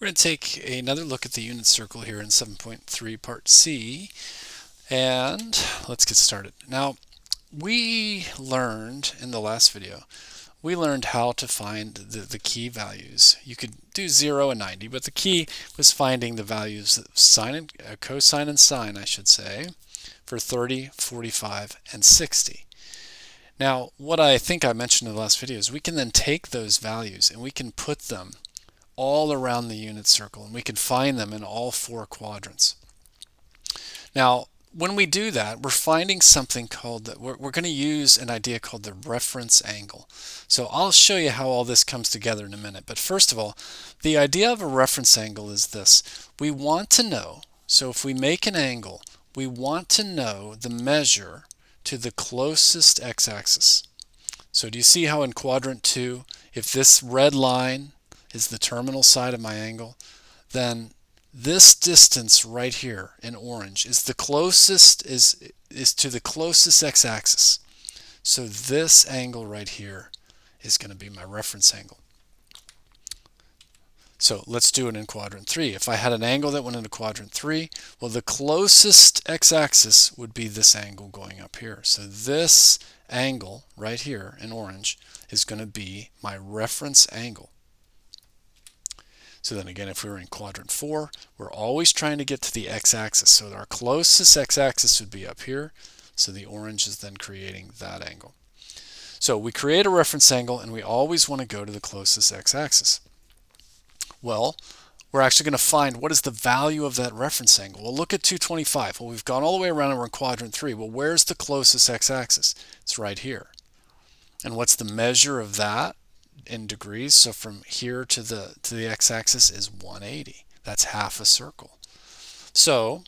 We're going to take another look at the unit circle here in 7.3 Part C, and let's get started. Now, we learned in the last video, we learned how to find the key values. You could do 0 and 90, but the key was finding the values of sine and cosine and sine, I should say, for 30, 45, and 60. Now, what I think I mentioned in the last video is we can then take those values and we can put them all around the unit circle, and we can find them in all four quadrants. Now, when we do that, we're finding something called, we're going to use an idea called the reference angle. So I'll show you how all this comes together in a minute. But first of all, the idea of a reference angle is this. We want to know, so if we make an angle, we want to know the measure to the closest x-axis. So do you see how in quadrant 2, if this red line is the terminal side of my angle, then this distance right here in orange is the closest is to the closest x-axis. So this angle right here is going to be my reference angle. So let's do it in quadrant 3. If I had an angle that went into quadrant 3, well, the closest x-axis would be this angle going up here. So this angle right here in orange is going to be my reference angle. So then again, if we were in quadrant 4, we're always trying to get to the x-axis. So our closest x-axis would be up here. So the orange is then creating that angle. So we create a reference angle, and we always want to go to the closest x-axis. Well, we're actually going to find what is the value of that reference angle. Well, look at 225. Well, we've gone all the way around and we're in quadrant 3. Well, where's the closest x-axis? It's right here. And what's the measure of that in degrees? So from here to the x-axis is 180. That's half a circle. So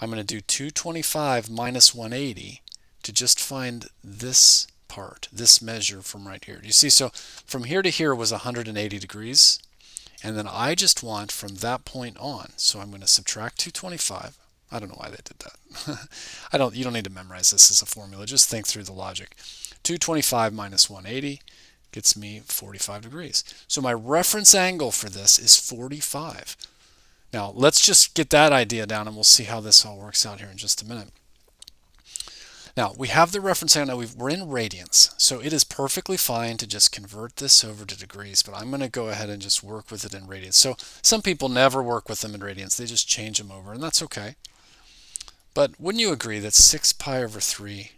I'm going to do 225 minus 180 to just find this part, this measure from right here. Do you see? So from here to here was 180 degrees. And then I just want from that point on. So I'm going to subtract 225. I don't know why they did that. You don't need to memorize this as a formula. Just think through the logic. 225 minus 180 gets me 45 degrees. So my reference angle for this is 45. Now let's just get that idea down and we'll see how this all works out here in just a minute. Now we have the reference angle. Now we're in radians, so it is perfectly fine to just convert this over to degrees, but I'm going to go ahead and just work with it in radians. So some people never work with them in radians. They just change them over, and that's okay. But wouldn't you agree that 6 pi over 3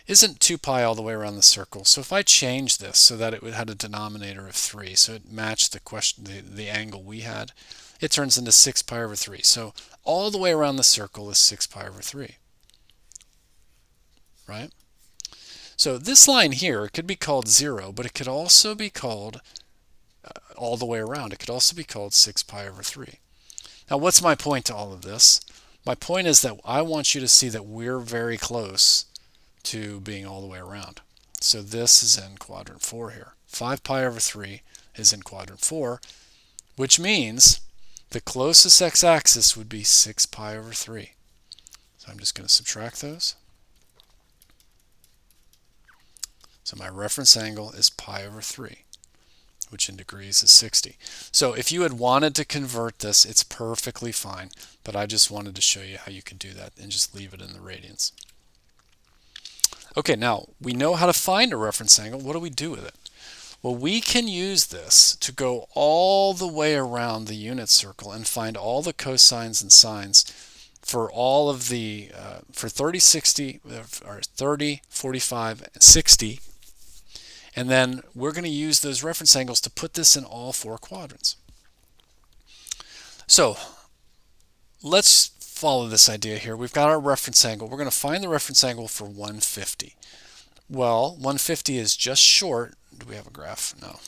isn't 2 pi all the way around the circle? So if I change this so that it had a denominator of 3, so it matched the angle we had, it turns into 6 pi over 3. So all the way around the circle is 6 pi over 3. Right? So this line here could be called 0, but it could also be called all the way around. It could also be called 6 pi over 3. Now what's my point to all of this? My point is that I want you to see that we're very close to being all the way around. So this is in quadrant 4 here. 5 pi over 3 is in quadrant 4, which means the closest x-axis would be 6 pi over 3. So I'm just going to subtract those. So my reference angle is pi over 3, which in degrees is 60. So if you had wanted to convert this, it's perfectly fine, but I just wanted to show you how you can do that and just leave it in the radians. Okay, now we know how to find a reference angle. What do we do with it? Well, we can use this to go all the way around the unit circle and find all the cosines and sines for all of the, for 30, 60, or 30, 45, and 60. And then we're going to use those reference angles to put this in all four quadrants. So let's follow this idea here. We've got our reference angle. We're going to find the reference angle for 150. Well, 150 is just short. Do we have a graph? No.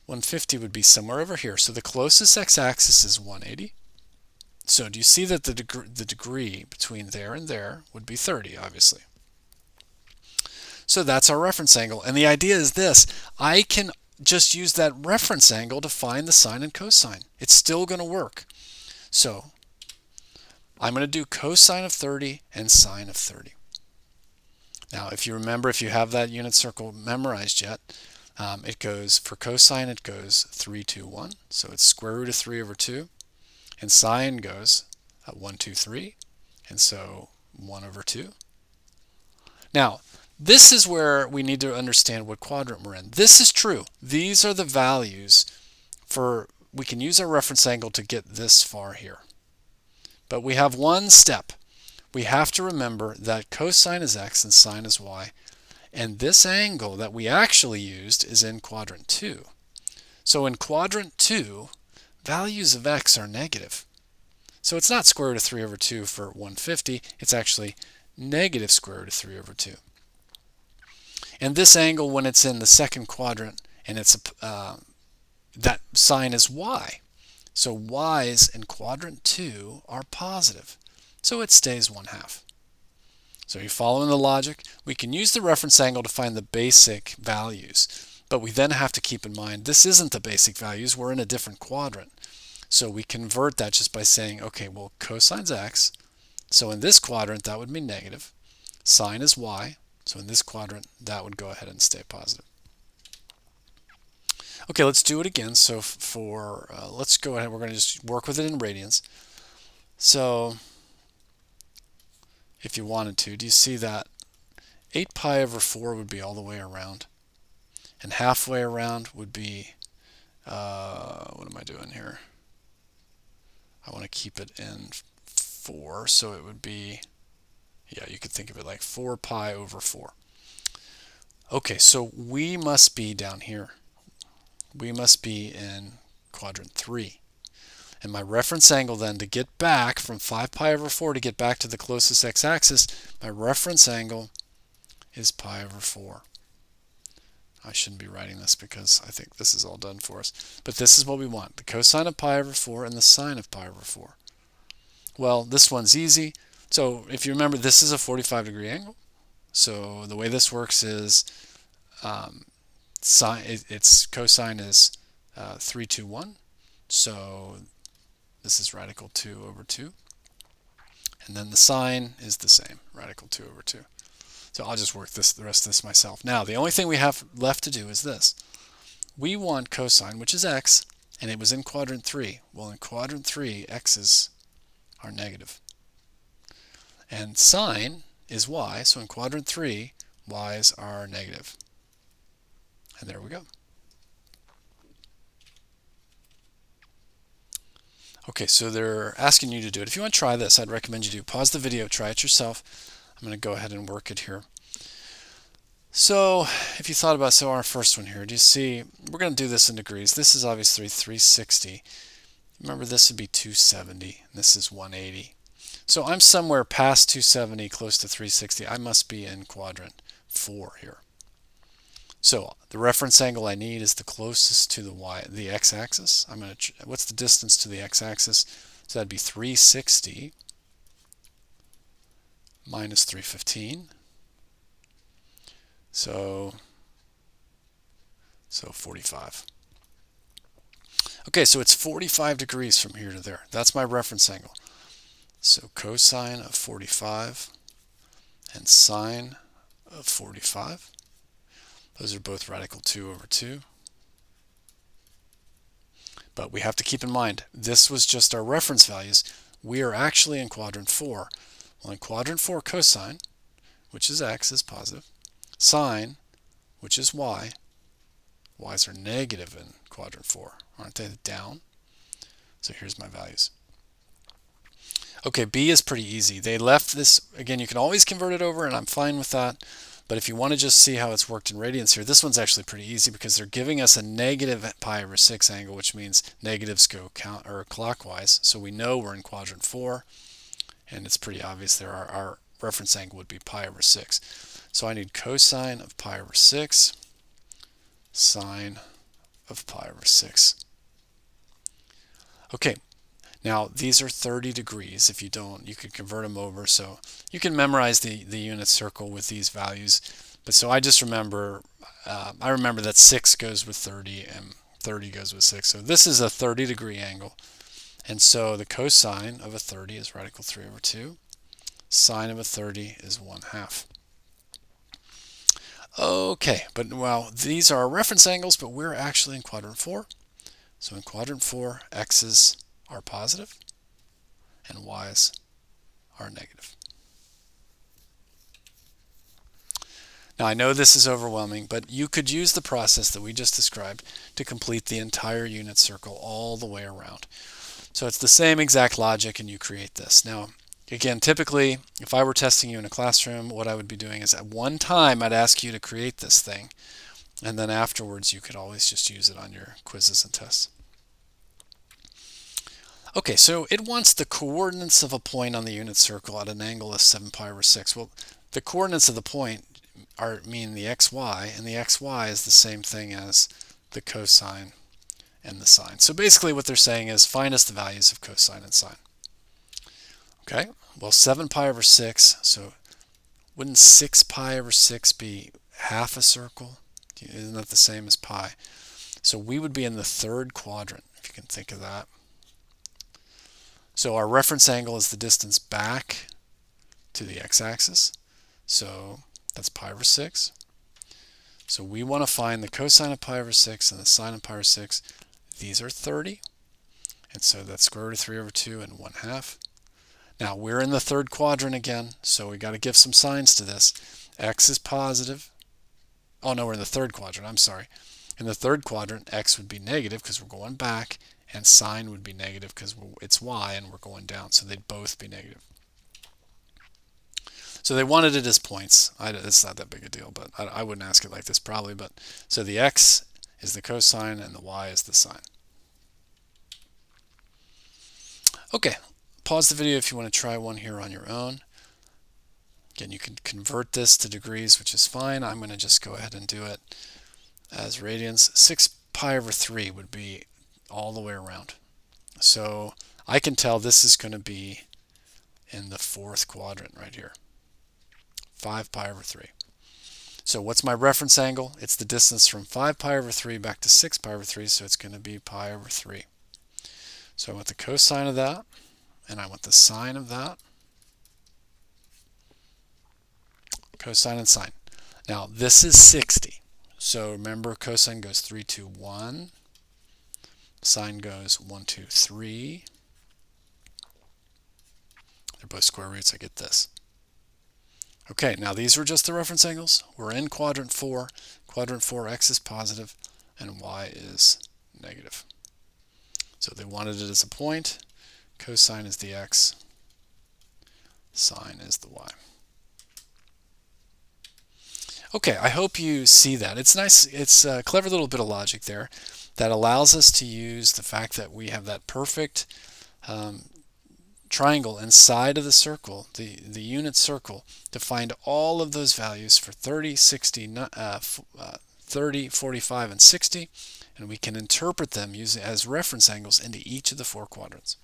150 would be somewhere over here. So the closest x-axis is 180. So do you see that the degree between there and there would be 30, obviously. So that's our reference angle. And the idea is this. I can just use that reference angle to find the sine and cosine. It's still going to work. So I'm going to do cosine of 30 and sine of 30. Now, if you remember, if you have that unit circle memorized yet, It goes, for cosine, it goes 3, 2, 1. So it's square root of 3 over 2. And sine goes 1, 2, 3. And so 1 over 2. Now, this is where we need to understand what quadrant we're in. This is true. These are the values for, we can use our reference angle to get this far here. But we have one step. We have to remember that cosine is x and sine is y. And this angle that we actually used is in quadrant 2. So in quadrant 2, values of x are negative. So it's not square root of 3 over 2 for 150. It's actually negative square root of 3 over 2. And this angle, when it's in the second quadrant, and it's that sign is y. So y's in quadrant 2 are positive. So it stays 1/2. So you're following the logic? We can use the reference angle to find the basic values. But we then have to keep in mind, this isn't the basic values. We're in a different quadrant. So we convert that just by saying, okay, well, cosine's x. So in this quadrant, that would be negative. Sine is y. So in this quadrant, that would go ahead and stay positive. Okay, let's do it again. So let's go ahead. We're going to just work with it in radians. So if you wanted to, do you see that 8 pi over 4 would be all the way around? And halfway around would be, what am I doing here? I want to keep it in 4, so it would be, yeah, you could think of it like 4 pi over 4. Okay, so we must be down here. We must be in quadrant 3. And my reference angle then to get back from 5 pi over 4 to get back to the closest x-axis, my reference angle is pi over 4. I shouldn't be writing this because I think this is all done for us. But this is what we want, the cosine of pi over 4 and the sine of pi over 4. Well, this one's easy. So if you remember, this is a 45-degree angle. So the way this works is its cosine is 3, 2, 1. So this is radical 2 over 2. And then the sine is the same, radical 2 over 2. So I'll just work the rest of this myself. Now, the only thing we have left to do is this. We want cosine, which is x, and it was in quadrant 3. Well, in quadrant 3, x's are negative. And sine is y, so in quadrant 3, y's are negative. And there we go. Okay, so they're asking you to do it. If you want to try this, I'd recommend you do pause the video, try it yourself. I'm going to go ahead and work it here. So if you thought about, so our first one here, do you see, we're going to do this in degrees. This is obviously 360. Remember, this would be 270, and this is 180. So I'm somewhere past 270, close to 360. I must be in quadrant 4 here. So the reference angle I need is the closest to the x-axis. What's the distance to the x-axis? So that'd be 360 minus 315. So 45. Okay, so it's 45 degrees from here to there. That's my reference angle. So cosine of 45 and sine of 45. Those are both radical 2 over 2. But we have to keep in mind, this was just our reference values. We are actually in quadrant 4. Well, in quadrant 4, cosine, which is x, is positive. Sine, which is y. Y's are negative in quadrant 4. Aren't they down? So here's my values. Okay, B is pretty easy. They left this, again, you can always convert it over, and I'm fine with that. But if you want to just see how it's worked in radians here, this one's actually pretty easy because they're giving us a negative pi over 6 angle, which means negatives go clockwise. So we know we're in quadrant 4, and it's pretty obvious there. Our reference angle would be pi over 6. So I need cosine of pi over 6, sine of pi over 6. Okay, now these are 30 degrees. If you don't, you could convert them over. So you can memorize the unit circle with these values. But so I just remember, I remember that 6 goes with 30 and 30 goes with 6. So this is a 30-degree angle. And so the cosine of a 30 is radical 3 over 2. Sine of a 30 is 1/2. Okay, but well, these are our reference angles, but we're actually in quadrant 4. So in quadrant 4, x's are positive and y's are negative. Now I know this is overwhelming, but you could use the process that we just described to complete the entire unit circle all the way around. So it's the same exact logic, and you create this. Now, again, typically, if I were testing you in a classroom, what I would be doing is at one time I'd ask you to create this thing, and then afterwards you could always just use it on your quizzes and tests. Okay, so it wants the coordinates of a point on the unit circle at an angle of 7 pi over 6. Well, the coordinates of the point mean the xy, and the xy is the same thing as the cosine and the sine. So basically what they're saying is find us the values of cosine and sine. Okay, well 7 pi over 6, so wouldn't 6 pi over 6 be half a circle? Isn't that the same as pi? So we would be in the third quadrant, if you can think of that. So our reference angle is the distance back to the x-axis. So that's pi over 6. So we want to find the cosine of pi over 6 and the sine of pi over 6. These are 30. And so that's square root of 3 over 2 and 1/2. Now we're in the third quadrant again, so we got to give some signs to this. X is positive. Oh no, we're in the third quadrant, I'm sorry. In the third quadrant, x would be negative because we're going back, and sine would be negative because it's y and we're going down, so they'd both be negative. So they wanted it as points. It's not that big a deal, but I wouldn't ask it like this probably. But so the x is the cosine and the y is the sine. Okay, pause the video if you want to try one here on your own. Again, you can convert this to degrees, which is fine. I'm going to just go ahead and do it as radians. 6 pi over 3 would be all the way around. So I can tell this is going to be in the fourth quadrant right here. 5 pi over 3. So what's my reference angle? It's the distance from 5 pi over 3 back to 6 pi over 3, so it's going to be pi over 3. So I want the cosine of that, and I want the sine of that. Cosine and sine. Now this is 60. So remember, cosine goes 3, 2, 1. Sine goes 1, 2, 3. They're both square roots. I get this. Okay, now these were just the reference angles. We're in quadrant 4. Quadrant 4, x is positive and y is negative. So they wanted it as a point. Cosine is the x. Sine is the y. Okay, I hope you see that. It's nice. It's a clever little bit of logic there that allows us to use the fact that we have that perfect triangle inside of the circle, the unit circle, to find all of those values for 30, 60, 30, 45, and 60, and we can interpret them using as reference angles into each of the 4 quadrants.